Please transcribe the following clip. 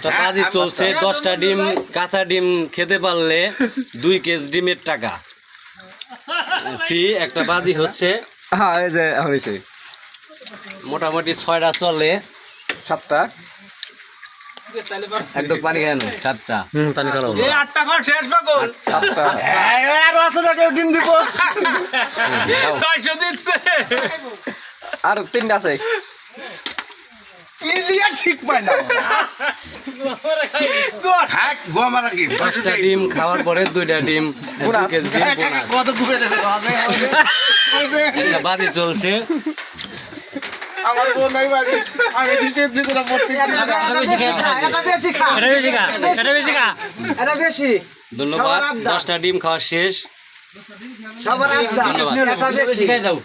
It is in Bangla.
বাজি চলছে 10টা ডিম কাঁচা ডিম খেতে পারলে 2 কেজি ডিমের টাকা ফ্রি একটা বাজি হচ্ছে। হ্যাঁ এই যে হয়েছে মোটামুটি 6টা চলে 7টা একদম পানি খায় না 7টা পানি খাওয়া এই 8টা ঘর শেষ পাগল 7টা আরো আছে না কেউ ডিম দিব 600 দিচ্ছে আর 3টা আছে ঠিক পায় না 5টা ডিম খাওয়ার পরে 2টা ডিম 2 কেজি ডিম একটা বাজি চলছে। আমার বোন নাই বাড়ি আমি ডিটেইলস দিতে না পড়তে ধন্যবাদ 10টা ডিম খাওয়া শেষ। ধন্যবাদ।